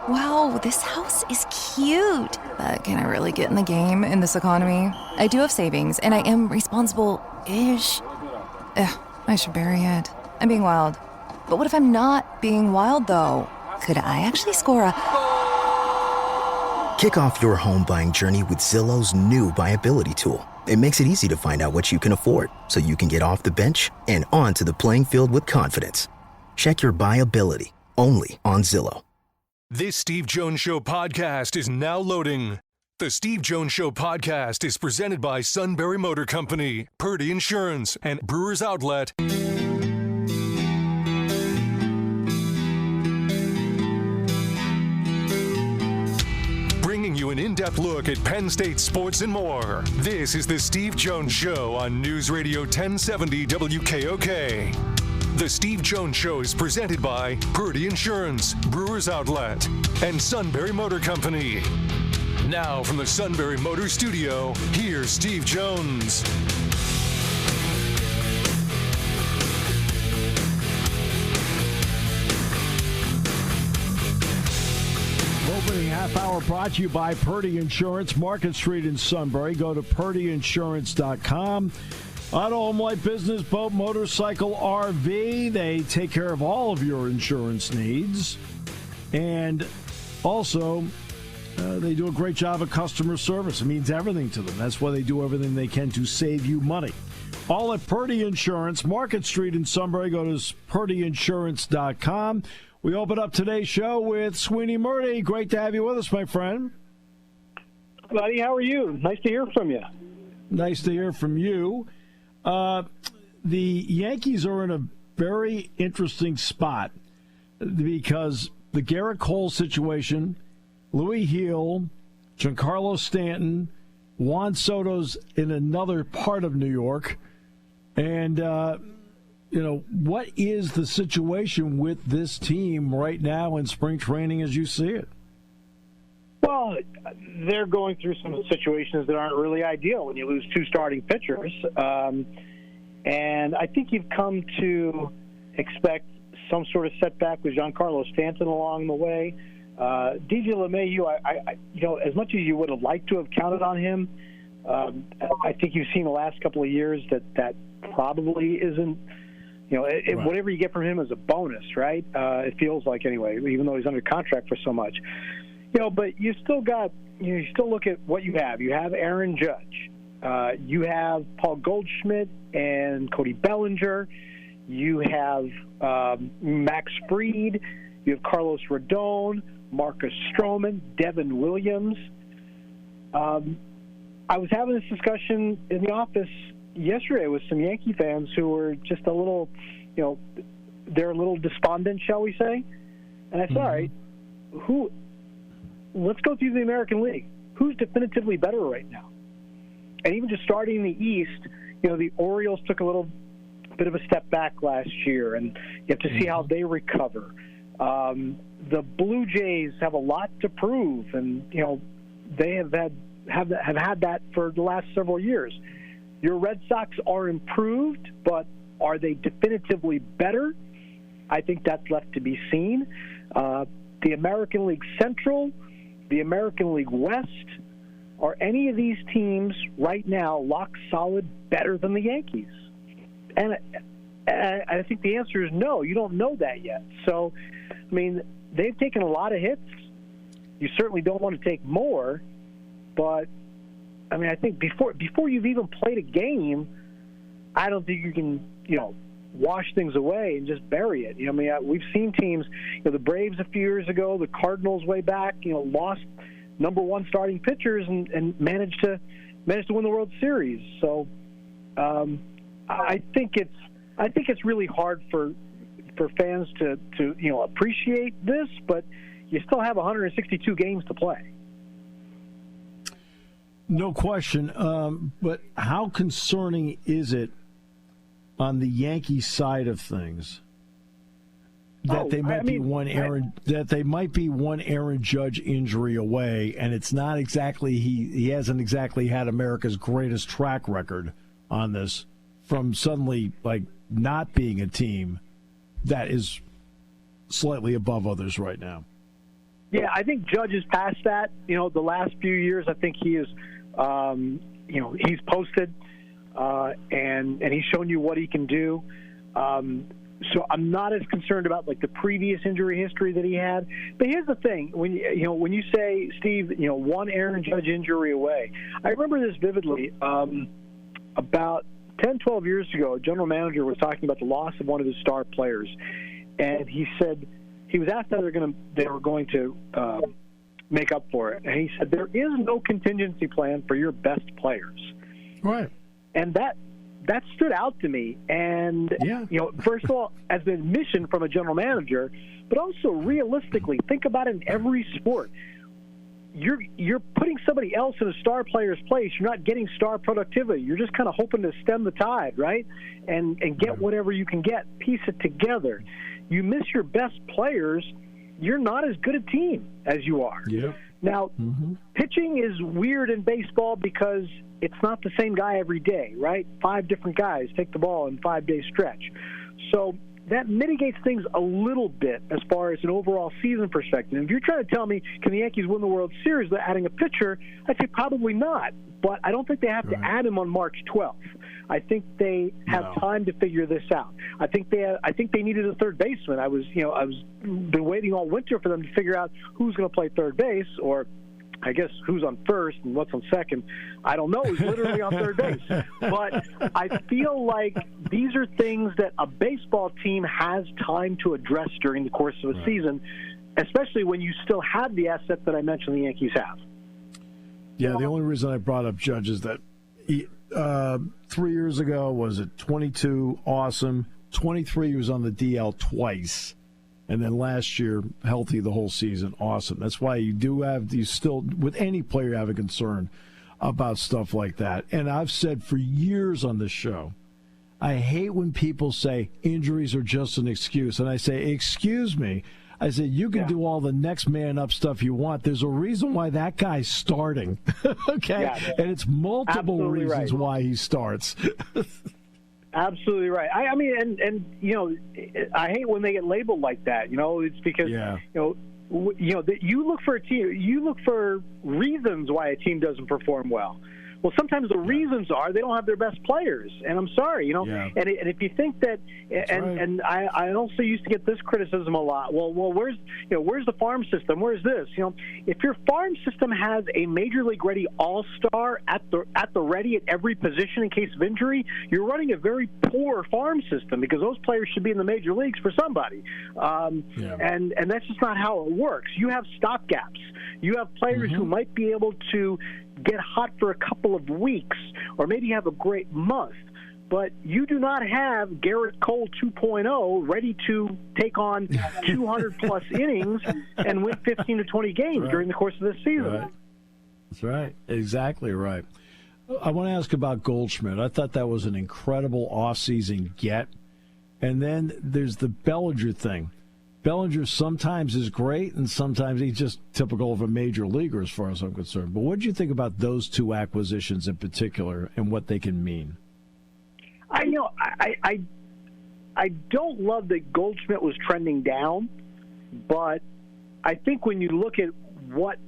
Wow, this house is cute. But can I really get in the game in this economy? I do have savings, and I am responsible-ish. Ugh, I should bury it. I'm being wild. But what if I'm not being wild, though? Could I actually score a... Kick off your home buying journey with Zillow's new BuyAbility tool. It makes it easy to find out what you can afford, so you can get off the bench and onto the playing field with confidence. Check your BuyAbility, only on Zillow. This Steve Jones Show podcast is now loading. The Steve Jones Show podcast is presented by Sunbury Motor Company, Purdy Insurance, and Brewers Outlet. Bringing you an in-depth look at Penn State sports and more. This is the Steve Jones Show on News Radio 1070 WKOK. The Steve Jones Show is presented by Purdy Insurance, Brewers Outlet, and Sunbury Motor Company. Now from the Sunbury Motor Studio, here's Steve Jones. Opening half hour brought to you by Purdy Insurance, Market Street in Sunbury. Go to purdyinsurance.com. Auto, home, life, business, boat, motorcycle, RV. They take care of all of your insurance needs. And also, they do a great job of customer service. It means everything to them. That's why they do everything they can to save you money. All at Purdy Insurance, Market Street in Sunbury. Go to purdyinsurance.com. We open up today's show with Sweeny Murti. Great to have you with us, my friend. Buddy, how are you? Nice to hear from you. Nice to hear from you. The Yankees are in a very interesting spot because the Garrett Cole situation, Louis Hill, Giancarlo Stanton, Juan Soto's in another part of New York. And, what is the situation with this team right now in spring training as you see it? Well, they're going through some situations that aren't really ideal when you lose two starting pitchers. And I think you've come to expect some sort of setback with Giancarlo Stanton along the way. DJ LeMahieu, as much as you would have liked to have counted on him, I think you've seen the last couple of years that probably isn't, right. Whatever you get from him is a bonus, right? It feels like anyway, even though he's under contract for so much. But you still look at what you have. You have Aaron Judge. You have Paul Goldschmidt and Cody Bellinger. You have Max Fried. You have Carlos Rodon, Marcus Stroman, Devin Williams. I was having this discussion in the office yesterday with some Yankee fans who were just a little, they're a little despondent, shall we say. And I said, all right, let's go through the American League. Who's definitively better right now? And even just starting in the East, the Orioles took a little bit of a step back last year, and you have to see how they recover. The Blue Jays have a lot to prove, and they have had that for the last several years. Your Red Sox are improved, but are they definitively better? I think that's left to be seen. The American League Central, the American League West, are any of these teams right now lock solid better than the Yankees? And I think the answer is no. You don't know that yet. So, they've taken a lot of hits. You certainly don't want to take more, but I think before you've even played a game, I don't think you can, wash things away and just bury it. We've seen teams, the Braves a few years ago, the Cardinals way back, lost number one starting pitchers and managed to win the World Series. So I think it's really hard for fans to appreciate this, but you still have 162 games to play. No question. But how concerning is it on the Yankees side of things that they might be one Aaron Judge injury away, and it's not exactly he hasn't exactly had America's greatest track record on this, from suddenly not being a team that is slightly above others right now? Yeah, I think Judge is past that. The last few years, I think he is, he's posted and he's shown you what he can do. So I'm not as concerned about like the previous injury history that he had. But here's the thing: when you say, Steve, one Aaron Judge injury away, I remember this vividly. About 10, 12 years ago, a general manager was talking about the loss of one of his star players, and he said he was asked how they were going to make up for it, and he said there is no contingency plan for your best players. Right. And that stood out to me. And first of all, as an admission from a general manager, but also realistically, think about it in every sport. You're putting somebody else in a star player's place. You're not getting star productivity. You're just kind of hoping to stem the tide, right? And get whatever you can get, piece it together. You miss your best players, you're not as good a team as you are. Yeah. Now, pitching is weird in baseball because it's not the same guy every day, right? 5 different guys take the ball in 5-day stretch. So that mitigates things a little bit as far as an overall season perspective. If you're trying to tell me, can the Yankees win the World Series by adding a pitcher, I'd say probably not. But I don't think they have to add him on March 12th. I think they have time to figure this out. I think they needed a third baseman. I was been waiting all winter for them to figure out who's going to play third base, or I guess who's on first and what's on second. I don't know. Who's literally on third base. But I feel like these are things that a baseball team has time to address during the course of a season, especially when you still have the asset that I mentioned the Yankees have. Yeah, the only reason I brought up Judge is that 3 years ago, was it 22, awesome. 23, he was on the DL twice. And then last year, healthy the whole season, awesome. That's why you still, with any player, you have a concern about stuff like that. And I've said for years on this show, I hate when people say injuries are just an excuse. And I say, excuse me. I said, you can do all the next man up stuff you want. There's a reason why that guy's starting. Okay? Yeah. And it's multiple Absolutely reasons right. why he starts. Absolutely right. I mean, and I hate when they get labeled like that. It's because that you look for a team. You look for reasons why a team doesn't perform well. Well, sometimes the reasons are they don't have their best players, and I'm sorry, And if you think that, and I also used to get this criticism a lot. Well, where's the farm system? Where's this? If your farm system has a major league ready all-star at the ready at every position in case of injury, you're running a very poor farm system because those players should be in the major leagues for somebody, and that's just not how it works. You have stopgaps. You have players who might be able to get hot for a couple of weeks or maybe have a great month, but you do not have Garrett Cole 2.0 ready to take on 200-plus innings and win 15 to 20 games during the course of this season. Right. That's right. Exactly right. I want to ask about Goldschmidt. I thought that was an incredible offseason get. And then there's the Bellinger thing. Bellinger sometimes is great, and sometimes he's just typical of a major leaguer as far as I'm concerned. But what did you think about those two acquisitions in particular and what they can mean? I don't love that Goldschmidt was trending down, but I think when you look at what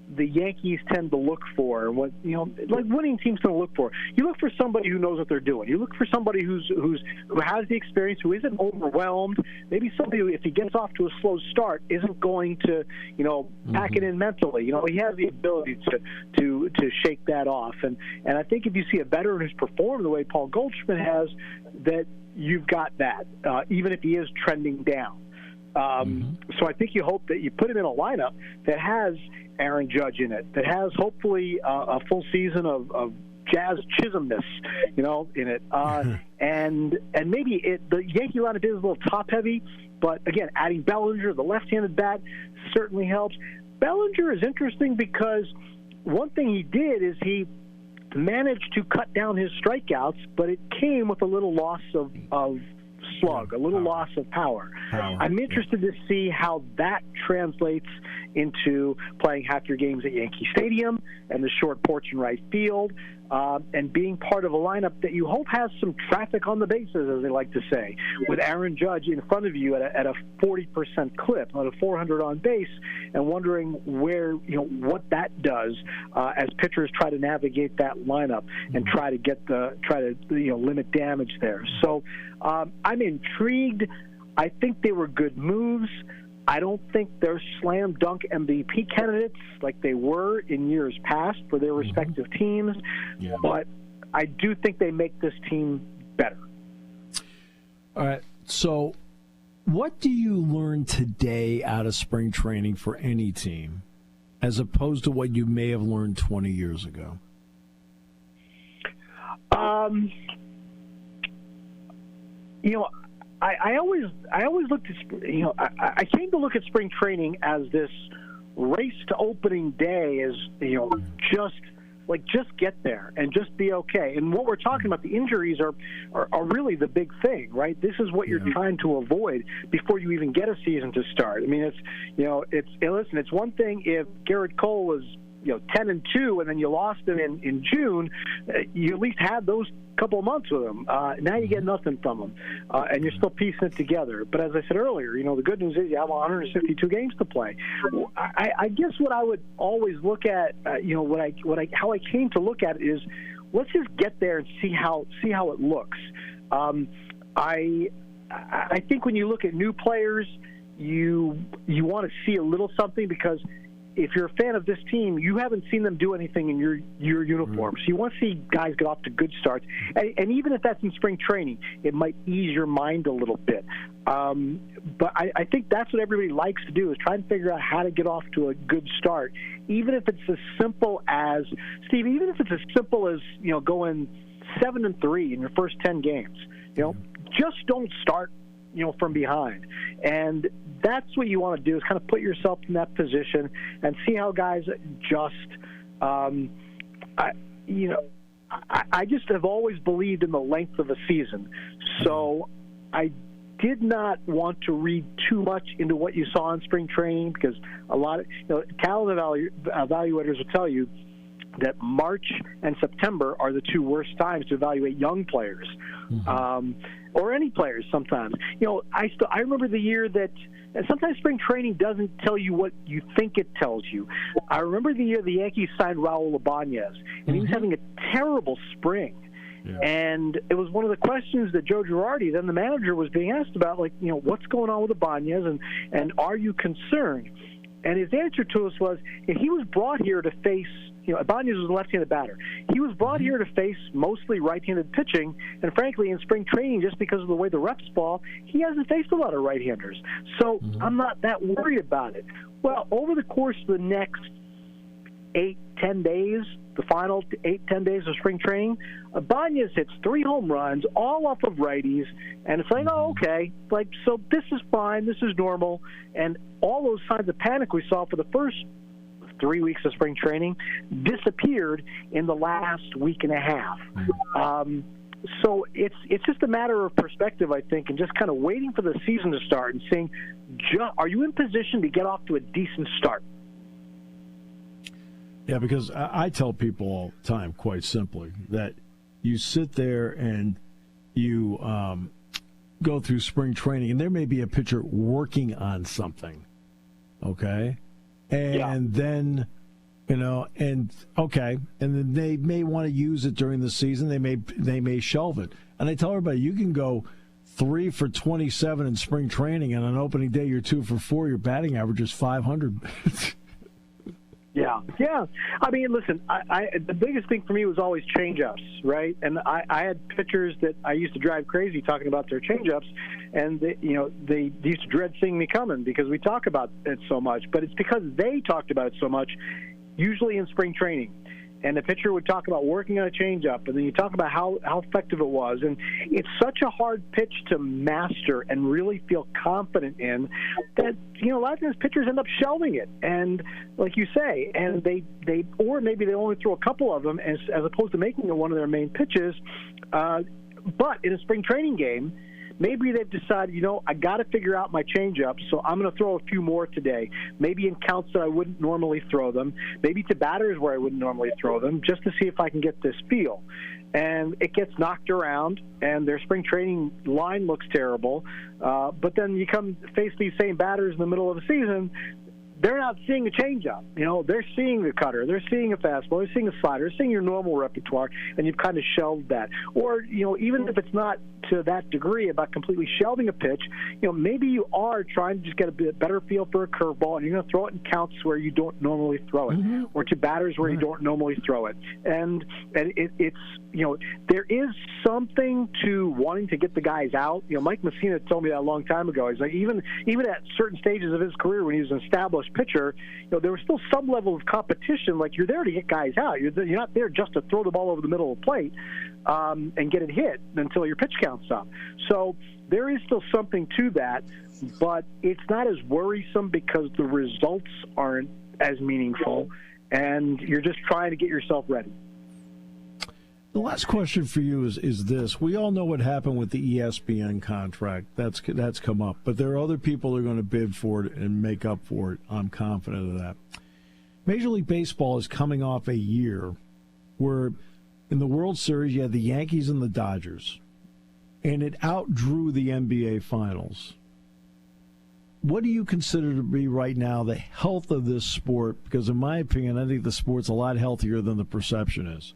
the Yankees tend to look for, what like winning teams tend to look for, you look for somebody who knows what they're doing. You look for somebody who has the experience, who isn't overwhelmed. Maybe somebody who, if he gets off to a slow start, isn't going to pack it in mentally. He has the ability to shake that off. And I think if you see a veteran who's performed the way Paul Goldschmidt has, that you've got that, even if he is trending down. So I think you hope that you put him in a lineup that has Aaron Judge in it, that has hopefully a full season of Jazz Chisholmness, in it. And maybe the Yankee lineup is a little top heavy, but again, adding Bellinger, the left-handed bat, certainly helps. Bellinger is interesting because one thing he did is he managed to cut down his strikeouts, but it came with a little loss of slug, a little loss of power. I'm interested to see how that translates into playing half your games at Yankee Stadium and the short porch in right field, and being part of a lineup that you hope has some traffic on the bases, as they like to say, with Aaron Judge in front of you at a 40% clip, on a 400 on base, and wondering where, what that does as pitchers try to navigate that lineup and try to limit damage there. So I'm intrigued. I think they were good moves. I don't think they're slam dunk MVP candidates like they were in years past for their respective teams, but I do think they make this team better. All right. So what do you learn today out of spring training for any team as opposed to what you may have learned 20 years ago? I always looked at, I came to look at spring training as this race to opening day, as just get there and just be okay. And what we're talking about, the injuries are really the big thing, right? This is what you're trying to avoid before you even get a season to start. I mean, it's one thing if Garrett Cole was 10-2, and then you lost him in June. You at least had those couple of months with him. Now you get nothing from him, and you're still piecing it together. But as I said earlier, the good news is you have 162 games to play. I guess what I would always look at, how I came to look at it is, let's just get there and see how it looks. I think when you look at new players, you want to see a little something, because if you're a fan of this team, you haven't seen them do anything in your uniform. So you want to see guys get off to good starts. And even if that's in spring training, it might ease your mind a little bit. But I think that's what everybody likes to do, is try and figure out how to get off to a good start. Even if it's as simple as, Steve, going 7-3 in your first 10 games, just don't start from behind. And that's what you want to do, is kind of put yourself in that position and see how guys adjust. I just have always believed in the length of a season. So I did not want to read too much into what you saw in spring training, because a lot of talent evaluators will tell you that March and September are the two worst times to evaluate young players, or any players sometimes. I remember the year that sometimes spring training doesn't tell you what you think it tells you. I remember the year the Yankees signed Raul Ibanez, and he was having a terrible spring. Yeah. And it was one of the questions that Joe Girardi, then the manager, was being asked about, what's going on with Ibanez, and are you concerned? And his answer to us was, he was brought here to face, Ibanez was a left-handed batter. He was brought here to face mostly right-handed pitching, and frankly, in spring training, just because of the way the reps fall, he hasn't faced a lot of right-handers. So I'm not that worried about it. Well, over the course of the next 8-10 days, the final 8-10 days of spring training, Ibanez hits 3 home runs, all off of righties, and it's like, oh, okay, so this is fine, this is normal, and all those signs of panic we saw for the first 3 weeks of spring training disappeared in the last week and a half. So it's just a matter of perspective, I think, and just kind of waiting for the season to start and seeing, are you in position to get off to a decent start? Yeah, because I tell people all the time, quite simply, that you sit there and you go through spring training, and there may be a pitcher working on something, okay? And then, and then they may want to use it during the season. They may shelve it. And I tell everybody, you can go 3 for 27 in spring training, and on opening day you're 2 for 4. Your batting average is 500. Yeah. I mean, listen, the biggest thing for me was always change-ups, right? And I had pitchers that I used to drive crazy talking about their change-ups, and they used to dread seeing me coming because we talk about it so much. But it's because they talked about it so much, usually in spring training. And the pitcher would talk about working on a changeup, and then you talk about how effective it was. And it's such a hard pitch to master and really feel confident in that, a lot of times pitchers end up shelving it. And like you say, and or maybe they only throw a couple of them as opposed to making it one of their main pitches. But in a spring training game, maybe they've decided, I got to figure out my changeup, so I'm going to throw a few more today. Maybe in counts that I wouldn't normally throw them, maybe to batters where I wouldn't normally throw them, just to see if I can get this feel. And it gets knocked around, and their spring training line looks terrible. But then you come face these same batters in the middle of the season. They're not seeing a changeup. They're seeing the cutter. They're seeing a fastball. They're seeing a slider. They're seeing your normal repertoire, and you've kind of shelved that. Or, even if it's not to that degree about completely shelving a pitch, maybe you are trying to just get a bit better feel for a curveball, and you're going to throw it in counts where you don't normally throw it, or to batters where you don't normally throw it. And it's there is something to wanting to get the guys out. Mike Messina told me that a long time ago. He's like, even at certain stages of his career when he was an established pitcher, there was still some level of competition. Like, you're there to get guys out. You're not there just to throw the ball over the middle of the plate and get it hit until your pitch count's up. So there is still something to that, but it's not as worrisome because the results aren't as meaningful, and you're just trying to get yourself ready. The last question for you is this. We all know what happened with the ESPN contract. That's come up. But there are other people who are going to bid for it and make up for it. I'm confident of that. Major League Baseball is coming off a year where in the World Series you had the Yankees and the Dodgers, and it outdrew the NBA Finals. What do you consider to be right now the health of this sport? Because in my opinion, I think the sport's a lot healthier than the perception is.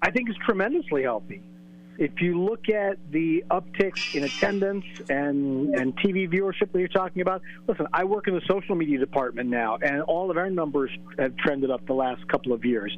I think it's tremendously healthy. If you look at the upticks in attendance and TV viewership that you're talking about, listen, I work in the social media department now, and all of our numbers have trended up the last couple of years.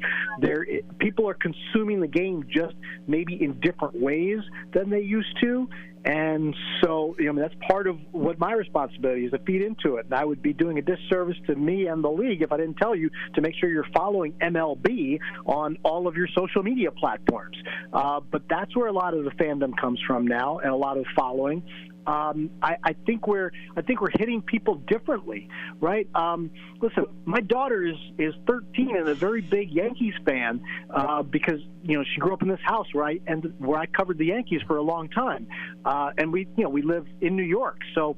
People are consuming the game just maybe in different ways than they used to. And so, that's part of what my responsibility is, to feed into it. And I would be doing a disservice to me and the league if I didn't tell you to make sure you're following MLB on all of your social media platforms. But that's where a lot of the fandom comes from now, and a lot of following. I think we're hitting people differently, right? Listen, my daughter is 13 and a very big Yankees fan because she grew up in this house where I covered the Yankees for a long time, and we live in New York, so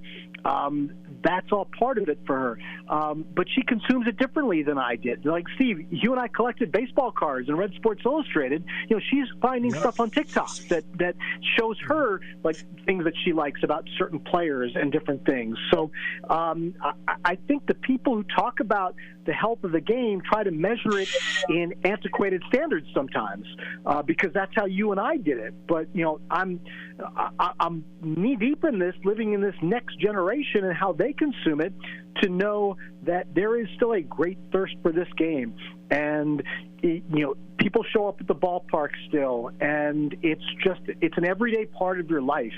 that's all part of it for her. But she consumes it differently than I did. Like, Steve, you and I collected baseball cards and read Sports Illustrated. She's finding stuff on TikTok that shows her like things that she likes about certain players and different things. So I think the people who talk about the health of the game try to measure it in antiquated standards sometimes because that's how you and I did it. But I'm knee deep in this, living in this next generation and how they consume it, to know that there is still a great thirst for this game. And people show up at the ballpark still, and it's an everyday part of your life.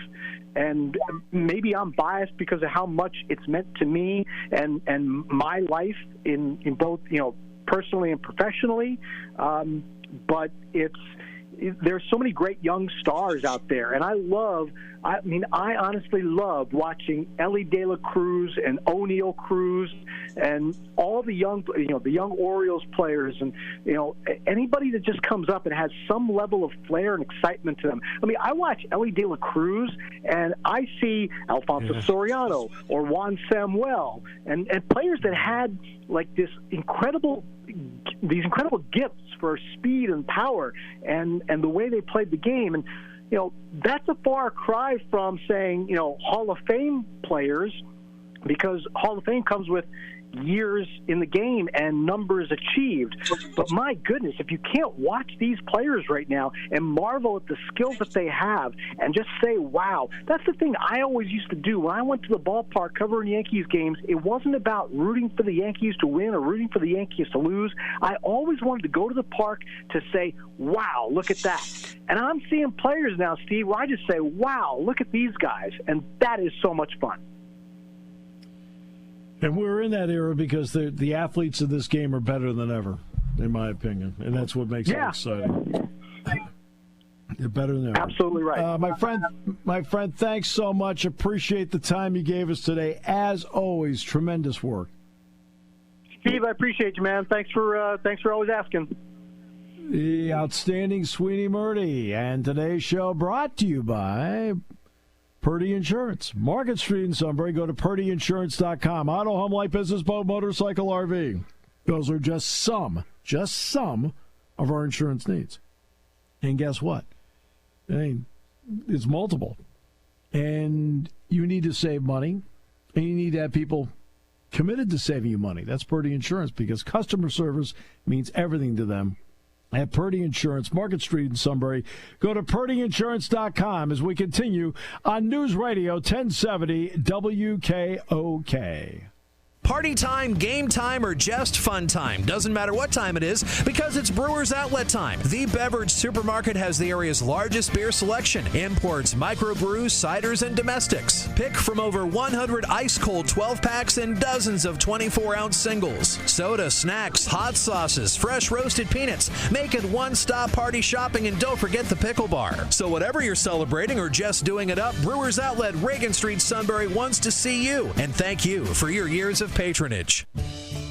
And maybe I'm biased because of how much it's meant to me and my life in both personally and professionally. But there's so many great young stars out there, and I honestly love watching Ellie De La Cruz and O'Neal Cruz and all the young Orioles players, and anybody that just comes up and has some level of flair and excitement to them. I watch Ellie De La Cruz and I see Alfonso Soriano or Juan Samuel and players that had like these incredible gifts for speed and power and the way they played the game. And that's a far cry from saying Hall of Fame players, because Hall of Fame comes with years in the game and numbers achieved. But my goodness, if you can't watch these players right now and marvel at the skills that they have and just say, wow, that's the thing I always used to do. When I went to the ballpark covering Yankees games, it wasn't about rooting for the Yankees to win or rooting for the Yankees to lose. I always wanted to go to the park to say, wow, look at that. And I'm seeing players now, Steve, where I just say, wow, look at these guys. And that is so much fun. And we're in that era because the athletes of this game are better than ever, in my opinion. And that's what makes it exciting. They're better than ever. Absolutely right. My friend, thanks so much. Appreciate the time you gave us today. As always, tremendous work. Steve, I appreciate you, man. Thanks for always asking. The outstanding Sweeny Murti. And today's show brought to you by Purdy Insurance. Market Street in Sunbury. Go to purdyinsurance.com. Auto, home, light, business, boat, motorcycle, RV. Those are just some of our insurance needs. And guess what? I mean, it's multiple. And you need to save money. And you need to have people committed to saving you money. That's Purdy Insurance, because customer service means everything to them. At Purdy Insurance, Market Street in Sunbury. Go to purdyinsurance.com as we continue on News Radio 1070 WKOK. Party time, game time, or just fun time. Doesn't matter what time it is, because it's Brewers Outlet time. The Beverage Supermarket has the area's largest beer selection. Imports, microbrews, ciders, and domestics. Pick from over 100 ice-cold 12-packs and dozens of 24-ounce singles. Soda, snacks, hot sauces, fresh roasted peanuts. Make it one-stop party shopping, and don't forget the pickle bar. So whatever you're celebrating or just doing it up, Brewers Outlet, Reagan Street, Sunbury wants to see you. And thank you for your years of patronage.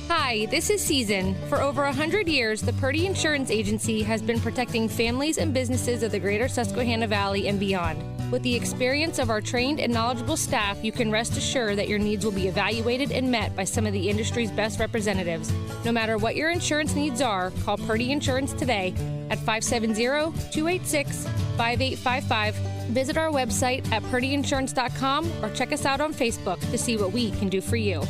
Hi, this is Season. For over 100 years, the Purdy Insurance Agency has been protecting families and businesses of the greater Susquehanna Valley and beyond. With the experience of our trained and knowledgeable staff, you can rest assured that your needs will be evaluated and met by some of the industry's best representatives. No matter what your insurance needs are, call Purdy Insurance today at 570-286-5855. Visit our website at purdyinsurance.com or check us out on Facebook to see what we can do for you.